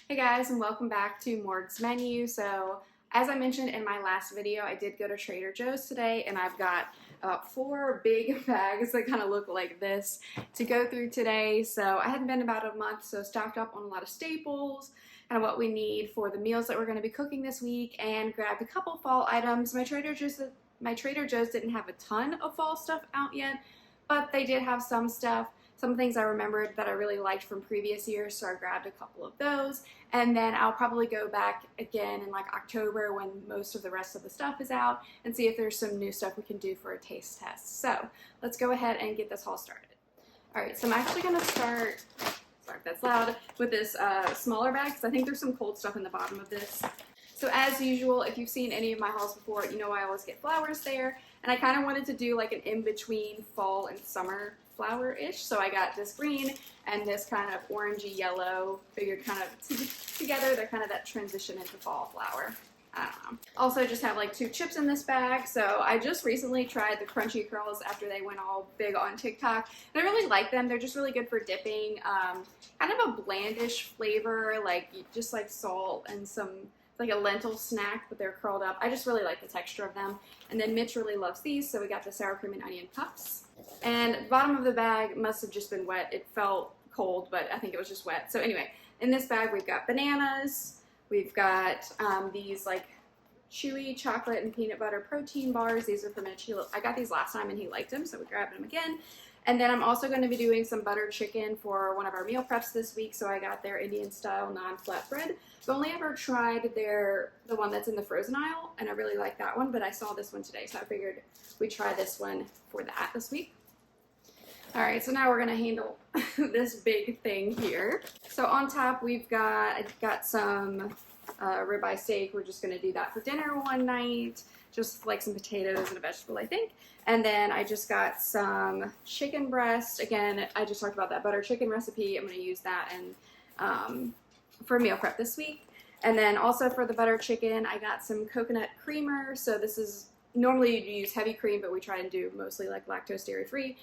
Hey guys, and welcome back to Morgs Menu. So, as I mentioned in my last video, I did go to Trader Joe's today, and I've got 4 big bags that kind of look like this to go through today. So, I hadn't been about a month, so stocked up on a lot of staples and what we need for the meals that we're going to be cooking this week, and grabbed a couple fall items. My Trader Joe's didn't have a ton of fall stuff out yet, but they did have some stuff. Some things I remembered that I really liked from previous years, so I grabbed a couple of those. And then I'll probably go back again in like October when most of the rest of the stuff is out and see if there's some new stuff we can do for a taste test. So let's go ahead and get this all started. All right, so I'm actually gonna start, sorry if that's loud, with this smaller bag because I think there's some cold stuff in the bottom of this. So as usual, if you've seen any of my hauls before, you know I always get flowers there. And I kind of wanted to do like an in-between fall and summer flower-ish. So I got this green and this kind of orangey yellow. Figured kind of together, they're kind of that transition into fall flower. I don't know. Also just have like 2 chips in this bag. So I just recently tried the crunchy curls after they went all big on TikTok. And I really like them. They're just really good for dipping. Kind of a blandish flavor, like just like salt and some like a lentil snack, but they're curled up. I just really like the texture of them. And then Mitch really loves these, so we got the sour cream and onion puffs. And the bottom of the bag must have just been wet. It felt cold, but I think it was just wet. So anyway, in this bag we've got bananas, we've got these like chewy chocolate and peanut butter protein bars. These are from Mitch. I got these last time and he liked them, so we grabbed them again. And then I'm also going to be doing some buttered chicken for one of our meal preps this week, so I got their Indian style non-flatbread. I've only ever tried the one that's in the frozen aisle, and I really like that one, but I saw this one today, so I figured we'd try this one for that this week. Alright, so now we're going to handle this big thing here. So on top I've got some ribeye steak. We're just going to do that for dinner one night. Just like some potatoes and a vegetable, I think. And then I just got some chicken breast. Again, I just talked about that butter chicken recipe. I'm going to use that for meal prep this week. And then also for the butter chicken, I got some coconut creamer. So this is, normally you use heavy cream, but we try and do mostly like lactose dairy free.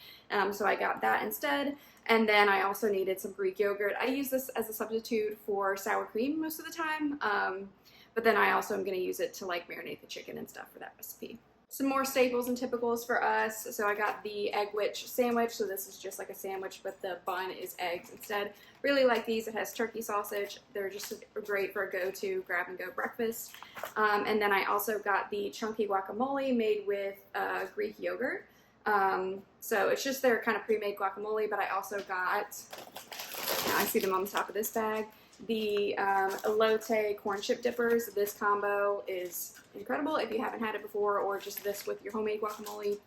So I got that instead. And then I also needed some Greek yogurt. I use this as a substitute for sour cream most of the time. But then I also am going to use it to like marinate the chicken and stuff for that recipe. Some more staples and typicals for us. So I got the egg witch sandwich. So this is just like a sandwich, but the bun is eggs instead. Really like these. It has turkey sausage. They're just great for a go-to grab-and-go breakfast. And then I also got the chunky guacamole made with Greek yogurt. So it's just their kind of pre-made guacamole, but I also got, I see them on the top of this bag, the elote corn chip dippers. This combo is incredible if you haven't had it before, or just this with your homemade guacamole.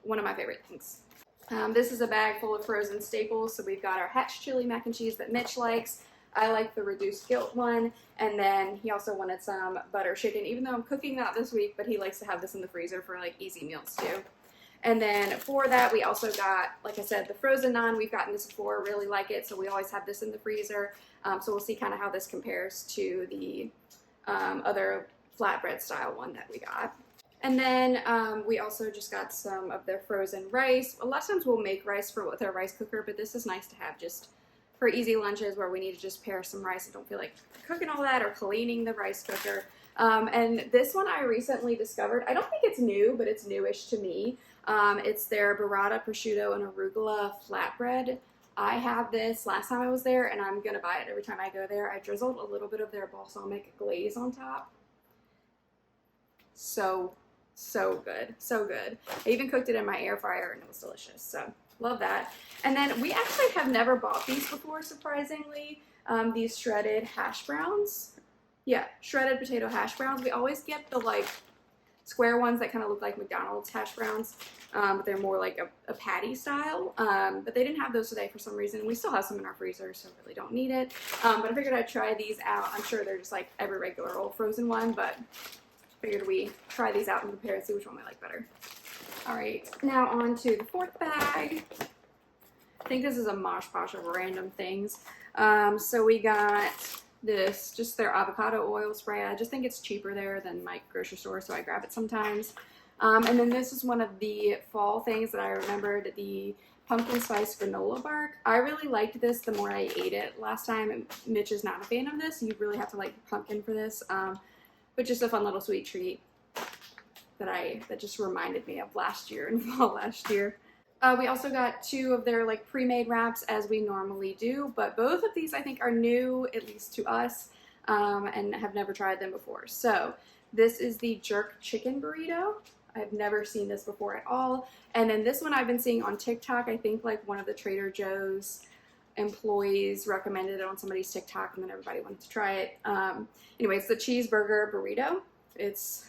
One of my favorite things. This is a bag full of frozen staples. So we've got our Hatch chili mac and cheese that Mitch likes. I like the reduced guilt one, and then he also wanted some butter chicken, even though I'm cooking that this week, but he likes to have this in the freezer for like easy meals too. And then for that, we also got, like I said, the frozen naan. We've gotten this before, really like it, so we always have this in the freezer. So we'll see kind of how this compares to the other flatbread style one that we got. And then we also just got some of their frozen rice. A lot of times we'll make rice with our rice cooker, but this is nice to have just for easy lunches where we need to just pair some rice and don't feel like cooking all that or cleaning the rice cooker. And this one I recently discovered. I don't think it's new, but it's newish to me. It's their burrata, prosciutto, and arugula flatbread. I have this last time I was there, and I'm going to buy it every time I go there. I drizzled a little bit of their balsamic glaze on top. So good. So good. I even cooked it in my air fryer, and it was delicious. So, love that. And then we actually have never bought these before, surprisingly. These shredded hash browns. Yeah, shredded potato hash browns. We always get the like square ones that kind of look like McDonald's hash browns, but they're more like a patty style. But they didn't have those today for some reason. We still have some in our freezer, so really don't need it. But I figured I'd try these out. I'm sure they're just like every regular old frozen one, but figured we try these out and compare and see which one we like better. All right, now on to the 4th bag. I think this is a mosh posh of random things. So we got this, just their avocado oil spray. I just think it's cheaper there than my grocery store, so I grab it sometimes. And then this is one of the fall things that I remembered, the pumpkin spice granola bark. I really liked this the more I ate it last time. Mitch is not a fan of this. You really have to like pumpkin for this, but just a fun little sweet treat that just reminded me of last year and fall last year. We also got 2 of their like pre-made wraps as we normally do, but both of these I think are new, at least to us, and have never tried them before. So this is the jerk chicken burrito. I've never seen this before at all. And then this one I've been seeing on TikTok. I think like one of the Trader Joe's employees recommended it on somebody's TikTok, and then everybody wanted to try it. Anyway, it's the cheeseburger burrito. It's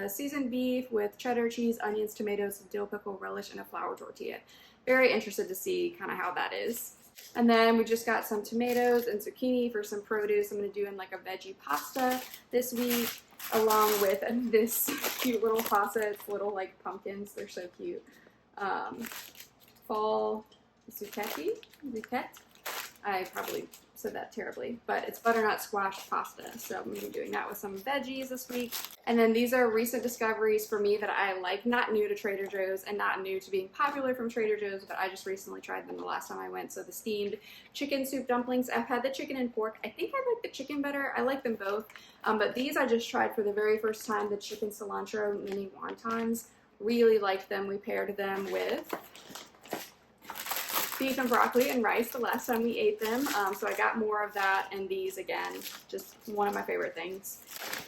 seasoned beef with cheddar cheese, onions, tomatoes, dill pickle, relish, and a flour tortilla. Very interested to see kind of how that is. And then we just got some tomatoes and zucchini for some produce. I'm going to do in like a veggie pasta this week, along with this cute little pasta. It's little like pumpkins. They're so cute. Fall zucchini. I probably said that terribly, but it's butternut squash pasta. So I'm going to be doing that with some veggies this week. And then these are recent discoveries for me that I like, not new to Trader Joe's and not new to being popular from Trader Joe's, but I just recently tried them the last time I went. So the steamed chicken soup dumplings. I've had the chicken and pork. I think I like the chicken better. I like them both. But these I just tried for the very first time, the chicken cilantro mini wontons. Really liked them. We paired them with beef and broccoli and rice the last time we ate them. So I got more of that, and these again, just one of my favorite things.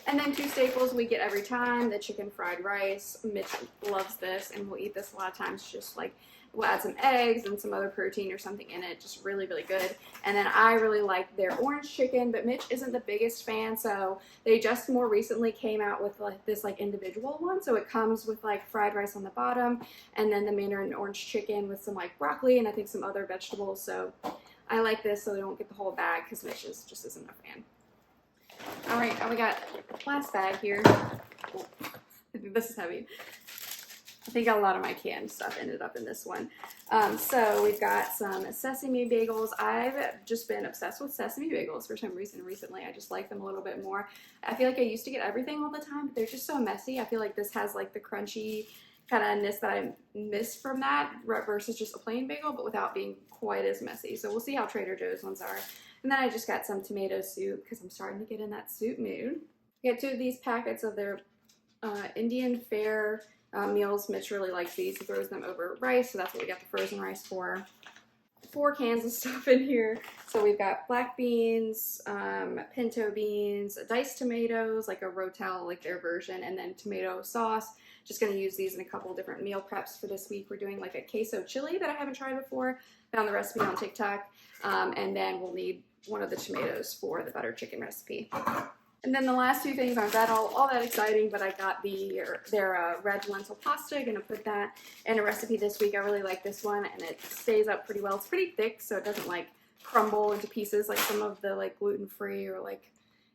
And then 2 staples we get every time, the chicken fried rice. Mitch loves this, and we'll eat this a lot of times. Just like we'll add some eggs and some other protein or something in it. Just really, really good. And then I really like their orange chicken, but Mitch isn't the biggest fan, so they just more recently came out with like this like individual one. So it comes with like fried rice on the bottom, and then the mandarin orange chicken with some like broccoli and I think some other vegetables. So I like this so they don't get the whole bag because Mitch just isn't a fan. All right, now we got the last bag here. Oh, this is heavy. I think a lot of my canned stuff ended up in this one. So we've got some sesame bagels. I've just been obsessed with sesame bagels for some reason recently. I just like them a little bit more. I feel like I used to get everything all the time, but they're just so messy. I feel like this has like the crunchy kind of ness that I miss from that versus just a plain bagel, but without being quite as messy. So we'll see how Trader Joe's ones are. And then I just got some tomato soup because I'm starting to get in that soup mood. I got 2 of these packets of their Indian fare meals. Mitch really likes these. He throws them over rice, so that's what we got the frozen rice for. 4 cans of stuff in here. So we've got black beans, pinto beans, diced tomatoes, like a Rotel, like their version, and then tomato sauce. Just going to use these in a couple different meal preps for this week. We're doing like a queso chili that I haven't tried before. Found the recipe on TikTok. And then we'll need one of the tomatoes for the butter chicken recipe. And then the last 2 things aren't that all that exciting, but I got their red lentil pasta. I'm going to put that in a recipe this week. I really like this one, and it stays up pretty well. It's pretty thick, so it doesn't like crumble into pieces like some of the like gluten-free or like,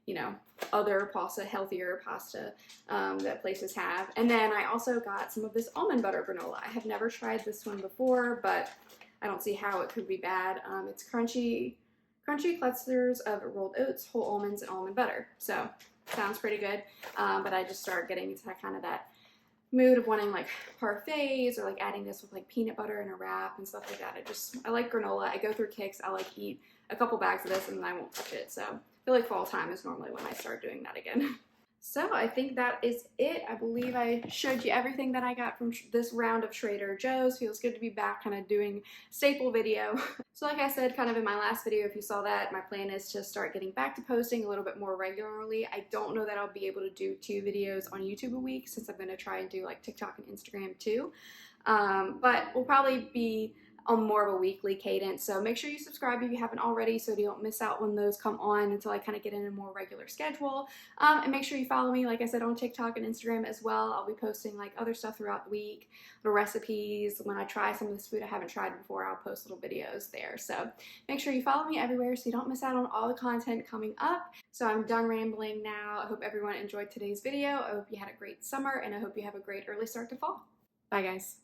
you know, other pasta, healthier pasta that places have. And then I also got some of this almond butter granola. I have never tried this one before, but I don't see how it could be bad. It's crunchy clusters of rolled oats, whole almonds, and almond butter. So sounds pretty good. But I just started getting into that kind of that mood of wanting like parfaits or like adding this with like peanut butter in a wrap and stuff like that. I like granola. I go through kicks. I like eat a couple bags of this and then I won't touch it. So I feel like fall time is normally when I start doing that again. So I think that is it. I believe I showed you everything that I got from this round of Trader Joe's. Feels good to be back kind of doing staple video. So like I said kind of in my last video, if you saw that, my plan is to start getting back to posting a little bit more regularly. I don't know that I'll be able to do 2 videos on YouTube a week since I'm going to try and do like TikTok and Instagram too. But we'll probably be on more of a weekly cadence. So make sure you subscribe if you haven't already so you don't miss out when those come on until I kind of get in a more regular schedule. And make sure you follow me, like I said, on TikTok and Instagram as well. I'll be posting like other stuff throughout the week, little recipes. When I try some of this food I haven't tried before, I'll post little videos there. So make sure you follow me everywhere so you don't miss out on all the content coming up. So I'm done rambling now. I hope everyone enjoyed today's video. I hope you had a great summer and I hope you have a great early start to fall. Bye guys.